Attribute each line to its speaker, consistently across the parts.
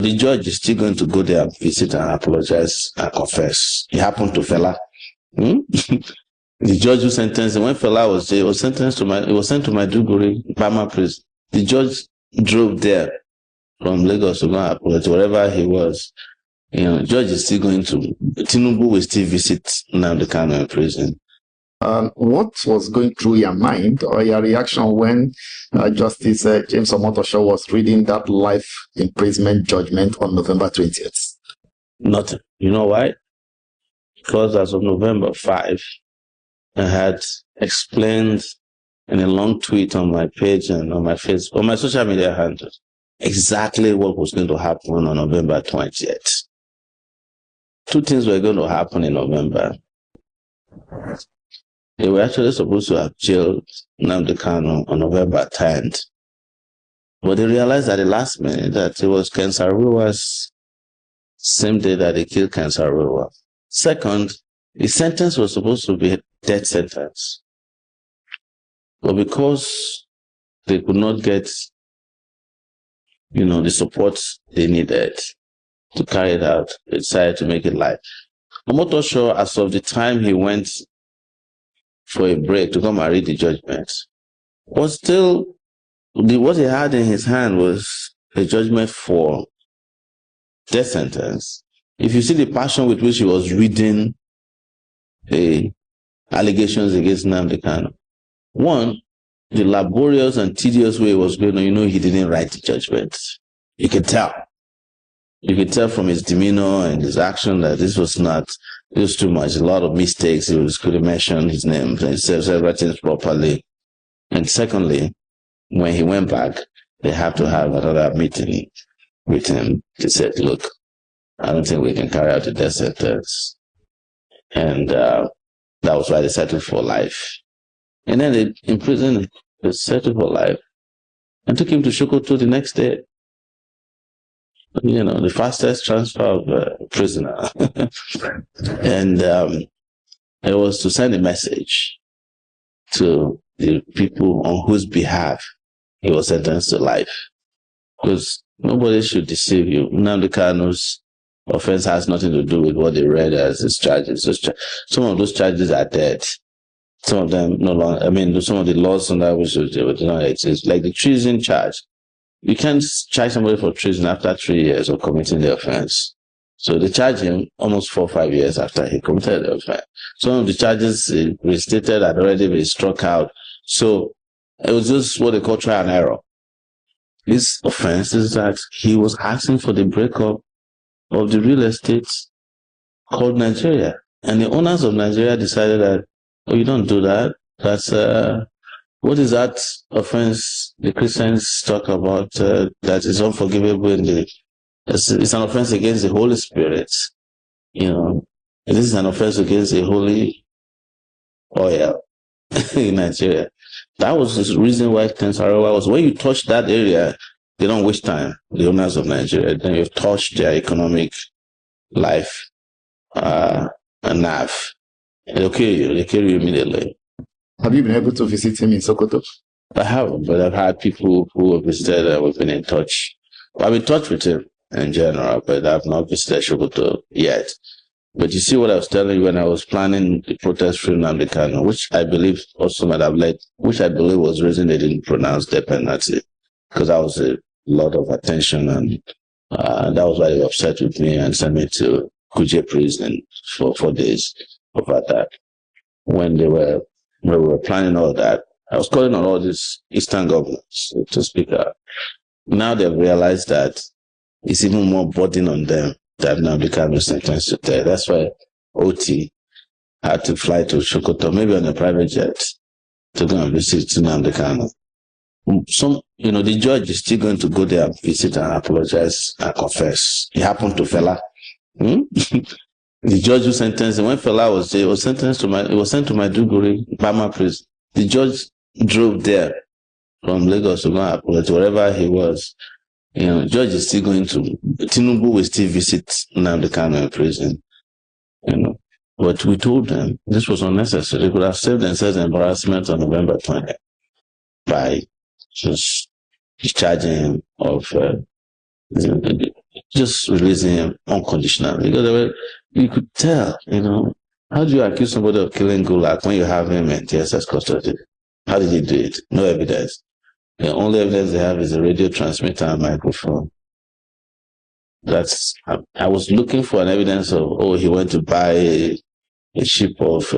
Speaker 1: The judge is still going to go there and visit and apologize and confess. It happened to Fela. The judge who sentenced him, when Fela was there, was sent to Maiduguri, Bama prison. The judge drove there from Lagos to go and apologize, wherever he was. The judge is still going to, Tinubu will still visit Nnamdi Kanu in prison.
Speaker 2: What was going through your mind or your reaction when Justice James Omotosho was reading that life imprisonment judgment on November 20th?
Speaker 1: Nothing. You know why? Because as of November 5, I had explained in a long tweet on my page and on my Facebook, on my social media handles, exactly what was going to happen on November 20th. Two things were going to happen in November. They were actually supposed to have jailed Nnamdi Kanu on November 10th. But they realized at the last minute that it was Ken Saruwa's same day that they killed Ken Saruwa. Second, the sentence was supposed to be a death sentence. But because they could not get, the support they needed to carry it out, they decided to make it life. Omotosho, as of the time he went for a break to come and read the judgment, was still, what he had in his hand was a judgment for death sentence. If you see the passion with which he was reading the allegations against Nnamdi Kanu, one, the laborious and tedious way it was going on, he didn't write the judgment. You could tell. You could tell from his demeanor and his action that this was too much. A lot of mistakes. He couldn't mention his name. He said everything properly. And secondly, when he went back, they have to have another meeting with him. They said, look, I don't think we can carry out the death sentence. And that was why they settled for life. And then they imprisoned him, they settled for life, and took him to Sokoto the next day. The fastest transfer of a prisoner. And it was to send a message to the people on whose behalf he was sentenced to life. Because nobody should deceive you. Nnamdi Kanu's offense has nothing to do with what they read as his charges. Some of those charges are dead. Some of them no longer, some of the laws under which they do not exist, like the treason charge. You can't charge somebody for treason after 3 years of committing the offense. So they charged him almost 4 or 5 years after he committed the offense. Some of the charges restated had already been struck out. So it was just what they call trial and error. His offense is that he was asking for the breakup of the real estate called Nigeria. And the owners of Nigeria decided that, you don't do that. That's what is that offense the Christians talk about that is unforgivable it's an offense against the Holy Spirit. This is an offense against the holy oil in Nigeria. That was the reason why Ken Saruwa was, when you touch that area, they don't waste time, the owners of Nigeria. Then you've touched their economic life and nerve. They'll kill you immediately.
Speaker 2: Have you been able to visit him in Sokoto?
Speaker 1: I haven't, but I've had people who have visited and we've been in touch. I've been in touch with him in general, but I've not visited Sokoto yet. But you see what I was telling you when I was planning the protest for Nnamdi Kanu, which I believe also might have led, which I believe was the reason they didn't pronounce death penalty, because that was a lot of attention, and that was why they were upset with me and sent me to Kuje prison for 4 days over that. When we were planning all that, I was calling on all these Eastern governments to speak out. Now they've realized that it's even more burden on them that Nnamdi Kanu is sentenced to death. That's why OT had to fly to Sokoto, maybe on a private jet, to go and visit Nnamdi Kanu. The judge is still going to go there and visit and apologize and confess. It happened to Fela. The judge who sentenced him, when Fela was there, was sent to Maiduguri, Bama prison. The judge drove there from Lagos to go and apologize, wherever he was. Judge is still going to, Tinubu will still visit Nnamdi Kanu in prison. But we told them this was unnecessary. They could have saved themselves embarrassment on November 20th by just discharging him of just releasing him unconditionally. Because you could tell, how do you accuse somebody of killing Gulak when you have him in TSS custody? How did he do it? No evidence. The only evidence they have is a radio transmitter and microphone. I was looking for an evidence of, he went to buy a ship of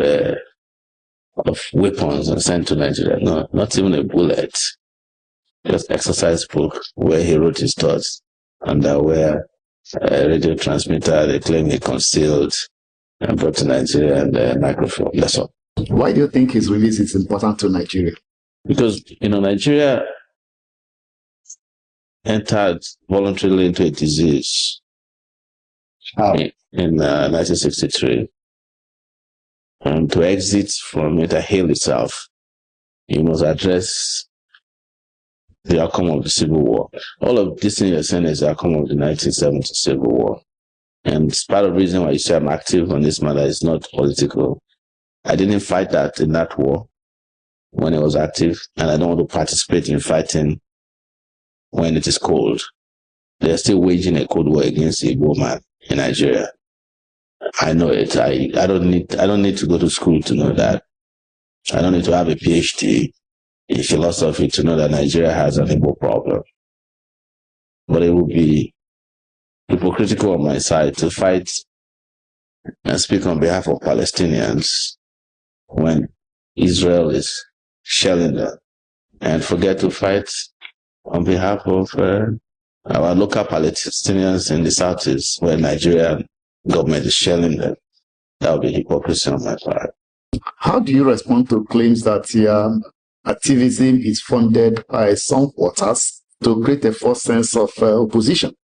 Speaker 1: weapons and sent to Nigeria. No, not even a bullet. Just exercise book where he wrote his thoughts, and where a radio transmitter they claim he concealed and brought to Nigeria, and a microphone. That's all.
Speaker 2: Why do you think his release is important to Nigeria?
Speaker 1: Because, Nigeria entered voluntarily into a disease in 1963. And to exit from it and heal itself, you must address the outcome of the Civil War. All of this thing you're saying is the outcome of the 1970 Civil War. And part of the reason why you say I'm active on this matter is not political. I didn't fight that in that war when I was active, and I don't want to participate in fighting when it is cold. They're still waging a cold war against the Igbo man in Nigeria. I know it. I don't need to go to school to know that. I don't need to have a PhD in philosophy to know that Nigeria has an Igbo problem. But it would be hypocritical on my side to fight and speak on behalf of Palestinians when Israel is shelling them, and forget to fight on behalf of our local Palestinians in the southeast where Nigerian government is shelling them. That would be hypocrisy on my part.
Speaker 2: How do you respond to claims that activism is funded by some quarters to create a false sense of opposition?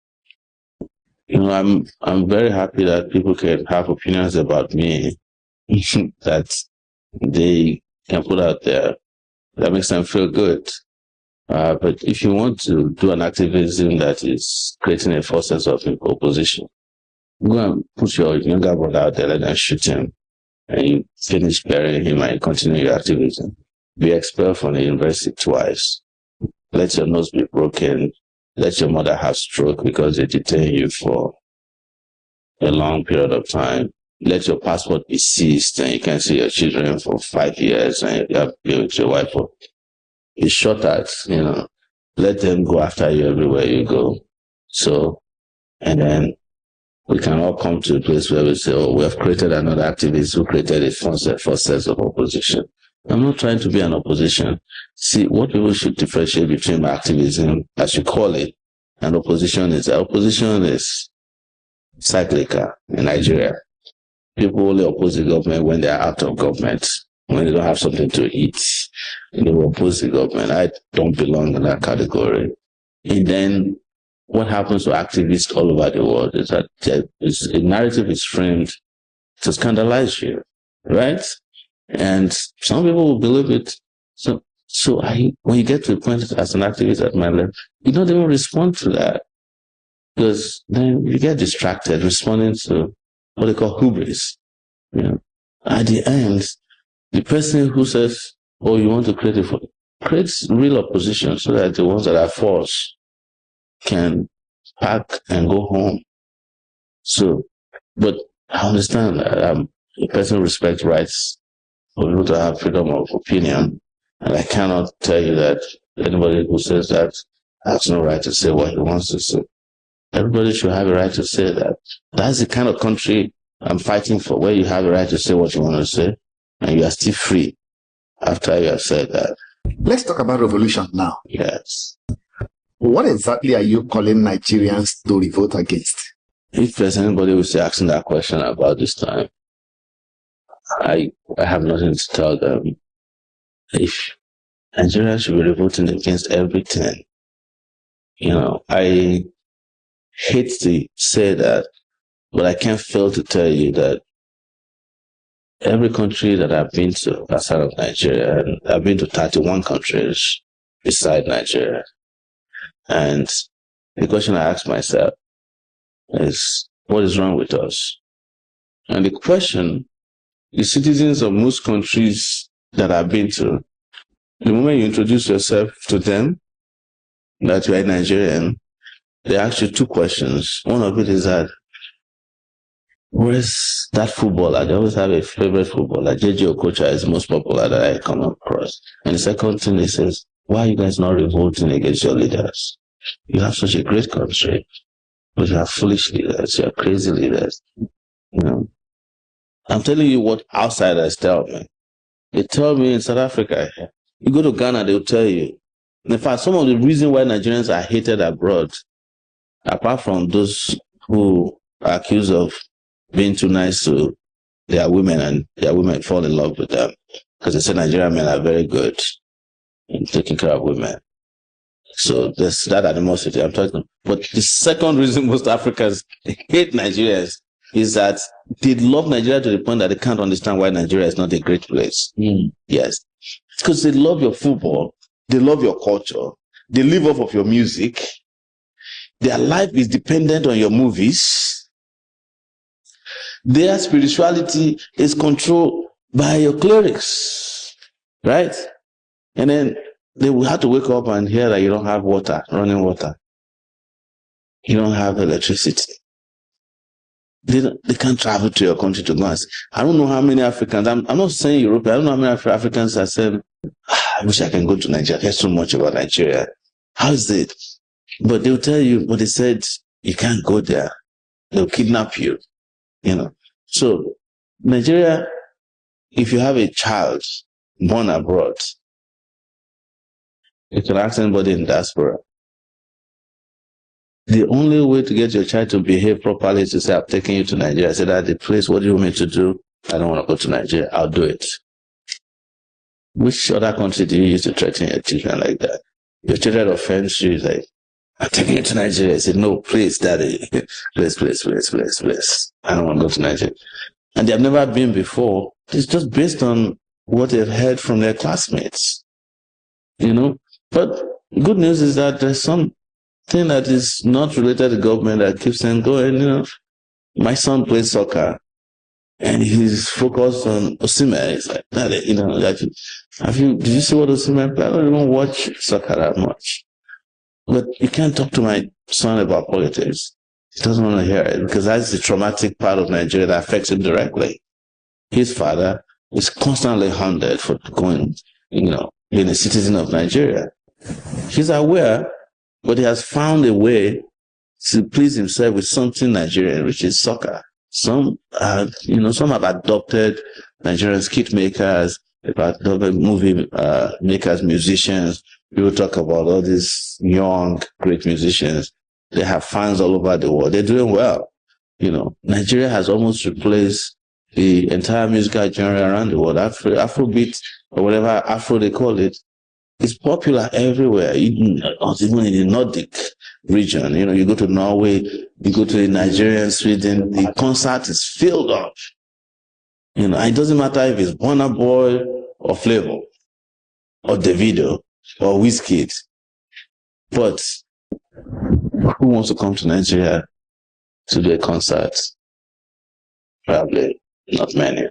Speaker 1: I'm very happy that people can have opinions about me that they can put out there that makes them feel good. But if you want to do an activism that is creating a false sense of opposition, go and put your younger brother out there, let them shoot him, and you finish burying him and you continue your activism. Be expelled from the university twice. Let your nose be broken. Let your mother have stroke because they detain you for a long period of time. Let your passport be seized and you can't see your children for 5 years and you have to be with your wife for be shot at, let them go after you everywhere you go. So, and then we can all come to a place where we say, we have created another activist who created a false sense of opposition. I'm not trying to be an opposition. See, what people should differentiate between activism, as you call it, and opposition is cyclical in Nigeria. People only oppose the government when they are out of government, when they don't have something to eat. They will oppose the government. I don't belong in that category. And then what happens to activists all over the world is that a narrative is framed to scandalize you, right? And some people will believe it. So when you get to a point as an activist at my level, you don't even respond to that. Because then you get distracted responding to what they call hubris. At the end, the person who says, you want to create real opposition so that the ones that are forced can pack and go home. So, but I understand that a person respects rights for people to have freedom of opinion, and I cannot tell you that anybody who says that has no right to say what he wants to say. Everybody should have a right to say that. That's the kind of country I'm fighting for, where you have a right to say what you want to say, and you are still free after you have said that.
Speaker 2: Let's talk about revolution now.
Speaker 1: Yes.
Speaker 2: What exactly are you calling Nigerians to revolt against?
Speaker 1: If there's anybody who's asking that question about this time, I have nothing to tell them. If Nigerians should be revolting against everything, I hate to say that, but I can't fail to tell you that every country that I've been to outside of Nigeria, and I've been to 31 countries beside Nigeria, and the question I ask myself is, what is wrong with us? And the question, the citizens of most countries that I've been to, the moment you introduce yourself to them, that you are Nigerian, they ask you two questions. One of it is that, where's that footballer? They always have a favorite footballer. JJ Okocha is the most popular that I come across. And the second thing, he says, why are you guys not revolting against your leaders? You have such a great country, but you have foolish leaders, you have crazy leaders. You know, I'm telling you what outsiders tell me. They tell me in South Africa, you go to Ghana, they'll tell you. In fact, some of the reasons why Nigerians are hated abroad, apart from those who are accused of being too nice to their women and their women fall in love with them, because they say Nigerian men are very good in taking care of women. So there's that animosity I'm talking about. But the second reason most Africans hate Nigerians is that they love Nigeria to the point that they can't understand why Nigeria is not a great place. Yes. Because they love your football, they love your culture, they live off of your music, their life is dependent on your movies, their spirituality is controlled by your clerics, right? And then they will have to wake up and hear that you don't have water, running water. You don't have electricity. They can't travel to your country to go and see. I don't know how many Africans, I'm not saying Europe, I don't know how many Africans are saying, I wish I can go to Nigeria. There's so much about Nigeria. How is it? But they'll tell you, but they said, you can't go there. They'll kidnap you, you know. So, Nigeria, if you have a child born abroad, you can ask anybody in diaspora. The only way to get your child to behave properly is to say, I'm taking you to Nigeria. I said, at the place, what do you want me to do? I don't want to go to Nigeria. I'll do it. Which other country do you use to threaten your children like that? Your children offend you, like, I'm taking you to Nigeria. I said, no, please, daddy. Please. I don't want to go to Nigeria. And they have never been before. It's just based on what they've heard from their classmates. You know? But good news is that there's something that is not related to government that keeps them going. You know, my son plays soccer and he's focused on Osimhen. It's like, Daddy, you know, like, did you see what Osimhen played? I don't even watch soccer that much. But you can't talk to my son about politics. He doesn't want to hear it because that's the traumatic part of Nigeria that affects him directly. His father is constantly hounded for going, you know, being a citizen of Nigeria. He's aware, but he has found a way to please himself with something Nigerian, which is soccer. Some have adopted Nigerians, kit makers, adopted movie makers, musicians. People talk about all these young, great musicians. They have fans all over the world. They're doing well. You know, Nigeria has almost replaced the entire musical genre around the world. Afrobeat, or whatever Afro they call it, is popular everywhere, even in the Nordic region. You know, you go to Norway, you go to Nigeria, Sweden, the concert is filled up. You know, it doesn't matter if it's Burna Boy or Flavor or Davido or Wizkid. But who wants to come to Nigeria to do a concert? Probably not many.